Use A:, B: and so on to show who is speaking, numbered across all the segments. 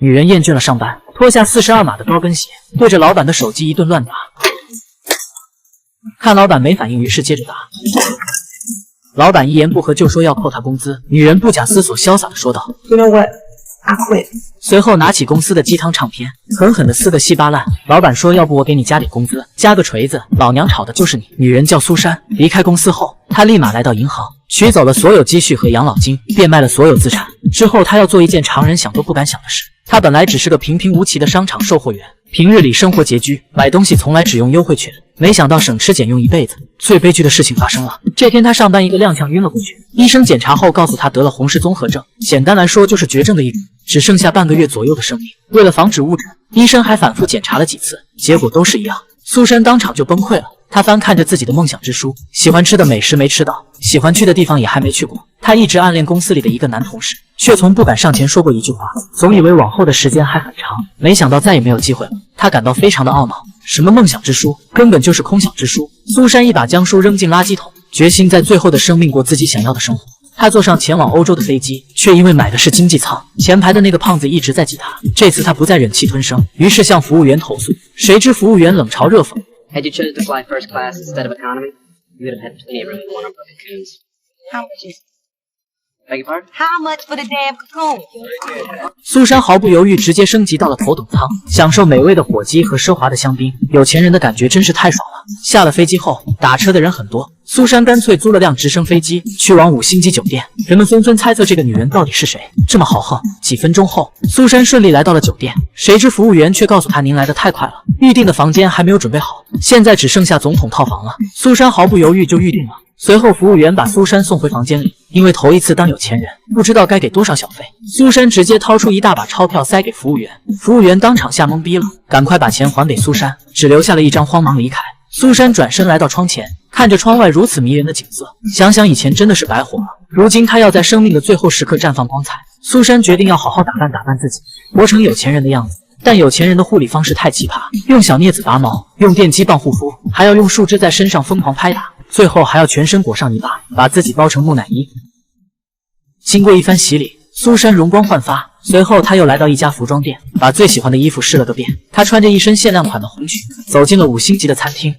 A: 女人厌倦了上班，脱下42码的高跟鞋，对着老板的手机一顿乱打。看老板没反应，于是接着打。老板一言不合就说要扣他工资，女人不假思索潇洒地说道
B: You know what? I quit.
A: 随后拿起公司的鸡汤唱片，狠狠地撕个稀巴烂。老板说要不我给你加点工资，加个锤子，老娘炒的就是你。女人叫苏珊，离开公司后，她立马来到银行，取走了所有积蓄和养老金，变卖了所有资产。之后她要做一件常人想都不敢想的事。她本来只是个平平无奇的商场售货员，平日里生活拮据，买东西从来只用优惠券，没想到省吃俭用一辈子。最悲剧的事情发生了，这天她上班一个踉跄晕了过去，医生检查后告诉她得了红氏综合症，简单来说就是绝症的一种，只剩下半个月左右的生命。为了防止误诊，医生还反复检查了几次，结果都是一样。苏珊当场就崩溃了，她翻看着自己的梦想之书，喜欢吃的美食没吃到，喜欢去的地方也还没去过。她一直暗恋公司里的一个男同事，却从不敢上前说过一句话，总以为往后的时间还很长，没想到再也没有机会了。她感到非常的懊恼，什么梦想之书，根本就是空想之书。苏珊一把将书扔进垃圾桶，决心在最后的生命过自己想要的生活。她坐上前往欧洲的飞机，却因为买的是经济舱，前排的那个胖子一直在挤她。这次她不再忍气吞声，于是向服务员投诉。谁知服务员冷嘲热讽
C: Had you chosen to fly first class instead of economy, you would have had plenty of room for one of our cocoons.
B: How much is
C: Beg your pardon?
B: How much for the damn cocoon?
A: 苏珊毫不犹豫，直接升级到了头等舱，享受美味的火鸡和奢华的香槟。有钱人的感觉真是太爽了。下了飞机后，打车的人很多，苏珊干脆租了辆直升飞机，去往5星级酒店。人们纷纷猜测这个女人到底是谁，这么豪横。几分钟后，苏珊顺利来到了酒店，谁知服务员却告诉她，您来得太快了，预定的房间还没有准备好，现在只剩下总统套房了。苏珊毫不犹豫就预定了。随后服务员把苏珊送回房间里，因为头一次当有钱人，不知道该给多少小费。苏珊直接掏出一大把钞票塞给服务员，服务员当场吓懵逼了，赶快把钱还给苏珊，只留下了一张慌忙离开。苏珊转身来到窗前，看着窗外如此迷人的景色，想想以前真的是白活了，如今她要在生命的最后时刻绽放光彩。苏珊决定要好好打扮自己，活成有钱人的样子。但有钱人的护理方式太奇葩，用小镊子拔毛，用电击棒护肤，还要用树枝在身上疯狂拍打，最后还要全身裹上泥巴，把自己包成木乃伊。经过一番洗礼，苏珊容光焕发。随后她又来到一家服装店，把最喜欢的衣服试了个遍。她穿着一身限量款的红裙，走进了5星级的餐厅，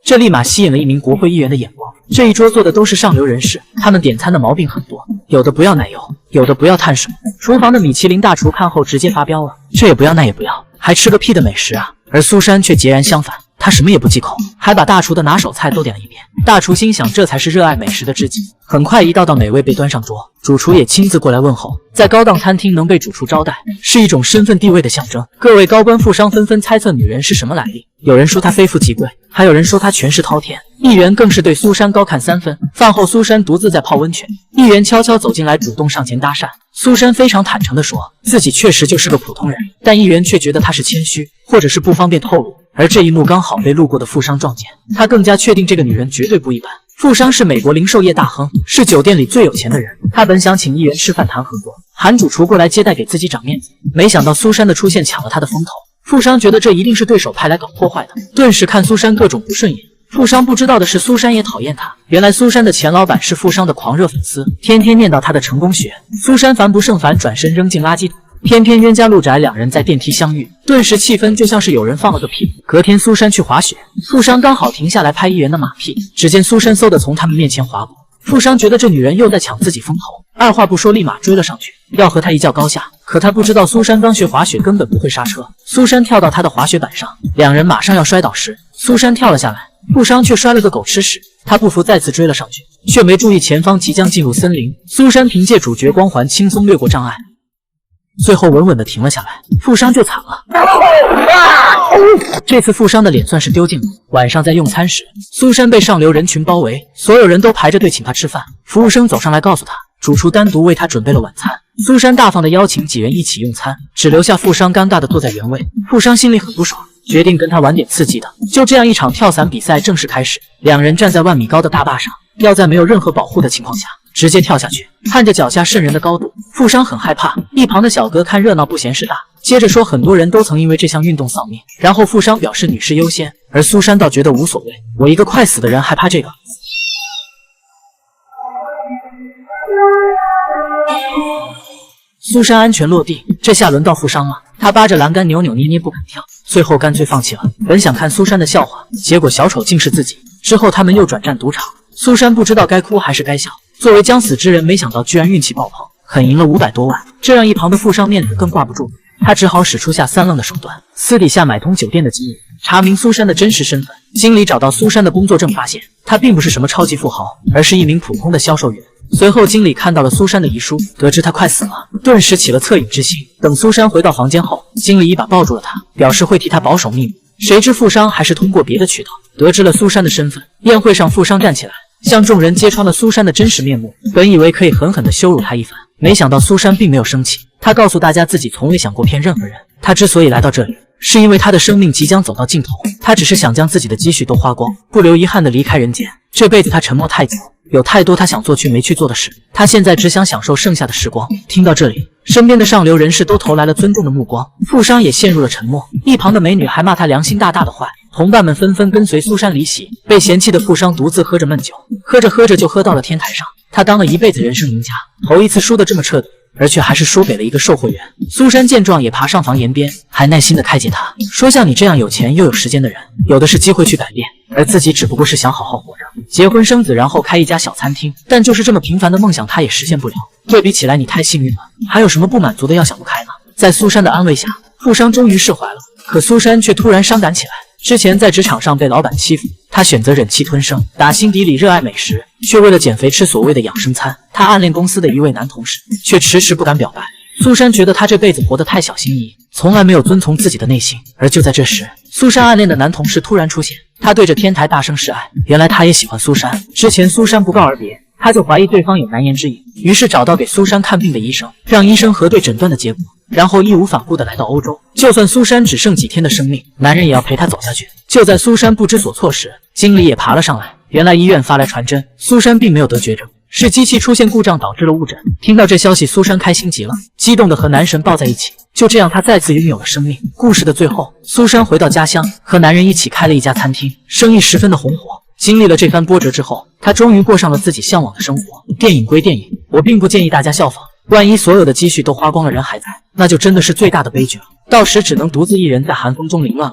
A: 这立马吸引了一名国会议员的眼光。这一桌坐的都是上流人士，他们点餐的毛病很多，有的不要奶油，有的不要碳水。厨房的米其林大厨看后直接发飙了，这也不要那也不要，还吃个屁的美食啊！而苏珊却截然相反，她什么也不忌口，还把大厨的拿手菜都点了一遍。大厨心想，这才是热爱美食的知己。很快，一道道美味被端上桌，主厨也亲自过来问候。在高档餐厅能被主厨招待，是一种身份地位的象征。各位高官富商纷纷猜测女人是什么来历，有人说她非富即贵，还有人说她权势滔天。议员更是对苏珊高看3分。饭后，苏珊独自在泡温泉，议员悄悄走进来，主动上前搭讪。苏珊非常坦诚地说，自己确实就是个普通人，但议员却觉得她是谦虚，或者是不方便透露。而这一幕刚好被路过的富商撞见，他更加确定这个女人绝对不一般。富商是美国零售业大亨，是酒店里最有钱的人。他本想请议员吃饭谈合作，喊主厨过来接待给自己长面子，没想到苏珊的出现抢了他的风头。富商觉得这一定是对手派来搞破坏的，顿时看苏珊各种不顺眼。富商不知道的是，苏珊也讨厌他。原来苏珊的前老板是富商的狂热粉丝，天天念叨他的成功学。苏珊烦不胜烦，转身扔进垃圾桶。偏偏冤家路窄，两人在电梯相遇，顿时气氛就像是有人放了个屁。隔天苏珊去滑雪，富商刚好停下来拍议员的马屁，只见苏珊嗖的从他们面前滑过。富商觉得这女人又在抢自己风头，二话不说立马追了上去，要和她一较高下。可他不知道苏珊刚学滑雪，根本不会刹车。苏珊跳到他的滑雪板上，两人马上要摔倒时，苏珊跳了下来，富商却摔了个狗吃屎。他不服，再次追了上去，却没注意前方即将进入森林。苏珊凭借主角光环轻松越过障碍，最后稳稳地停了下来。富商就惨了，这次富商的脸算是丢尽了。晚上在用餐时，苏珊被上流人群包围，所有人都排着队请她吃饭。服务生走上来告诉她，主厨单独为她准备了晚餐。苏珊大方地邀请几人一起用餐，只留下富商尴尬地坐在原位。富商心里很不爽，决定跟他玩点刺激的。就这样，一场跳伞比赛正式开始。两人站在万米高的大坝上，要在没有任何保护的情况下直接跳下去。看着脚下渗人的高度，富商很害怕。一旁的小哥看热闹不嫌事大，接着说很多人都曾因为这项运动丧命。然后富商表示女士优先，而苏珊倒觉得无所谓，我一个快死的人还怕这个？苏珊安全落地，这下轮到富商了。他扒着栏杆扭扭捏捏不肯跳，最后干脆放弃了。本想看苏珊的笑话，结果小丑竟是自己。之后他们又转战赌场，苏珊不知道该哭还是该笑。作为将死之人，没想到居然运气爆棚，狠赢了500多万，这让一旁的富商面子更挂不住。他只好使出下3愣的手段，私底下买通酒店的经理，查明苏珊的真实身份。经理找到苏珊的工作证，发现她并不是什么超级富豪，而是一名普通的销售员。随后经理看到了苏珊的遗书，得知她快死了，顿时起了恻隐之心。等苏珊回到房间后，经理一把抱住了她，表示会替她保守秘密。谁知富商还是通过别的渠道得知了苏珊的身份。宴会上，富商站起来向众人揭穿了苏珊的真实面目，本以为可以狠狠地羞辱她一番，没想到苏珊并没有生气。她告诉大家自己从未想过骗任何人，她之所以来到这里，是因为她的生命即将走到尽头，她只是想将自己的积蓄都花光，不留遗憾地离开人间。这辈子她沉默太久，有太多她想做却没去做的事，她现在只想享受剩下的时光。听到这里，身边的上流人士都投来了尊重的目光，富商也陷入了沉默，一旁的美女还骂他良心大大的坏。同伴们纷纷跟随苏珊离席，被嫌弃的富商独自喝着闷酒，喝着喝着就喝到了天台上。他当了一辈子人生赢家，头一次输得这么彻底，而却还是输给了一个售货员。苏珊见状也爬上房檐边，还耐心地开解他，说像你这样有钱又有时间的人，有的是机会去改变，而自己只不过是想好好活着，结婚生子，然后开一家小餐厅。但就是这么平凡的梦想，他也实现不了。对比起来，你太幸运了，还有什么不满足的要想不开呢？在苏珊的安慰下，富商终于释怀了，可苏珊却突然伤感起来。之前在职场上被老板欺负，她选择忍气吞声，打心底里热爱美食，却为了减肥吃所谓的养生餐。她暗恋公司的一位男同事，却迟迟不敢表白。苏珊觉得她这辈子活得太小心翼翼，从来没有遵从自己的内心。而就在这时，苏珊暗恋的男同事突然出现，他对着天台大声示爱，原来他也喜欢苏珊。之前苏珊不告而别，他就怀疑对方有难言之隐，于是找到给苏珊看病的医生，让医生核对诊断的结果，然后义无反顾地来到欧洲。就算苏珊只剩几天的生命，男人也要陪她走下去。就在苏珊不知所措时，经理也爬了上来。原来医院发来传真，苏珊并没有得绝症，是机器出现故障导致了误诊。听到这消息，苏珊开心极了，激动地和男神抱在一起。就这样，她再次拥有了生命。故事的最后，苏珊回到家乡，和男人一起开了一家餐厅，生意十分的红火。经历了这番波折之后，她终于过上了自己向往的生活。电影归电影，我并不建议大家效仿。万一所有的积蓄都花光了，人还在，那就真的是最大的悲剧了。到时只能独自一人在寒风中凌乱了。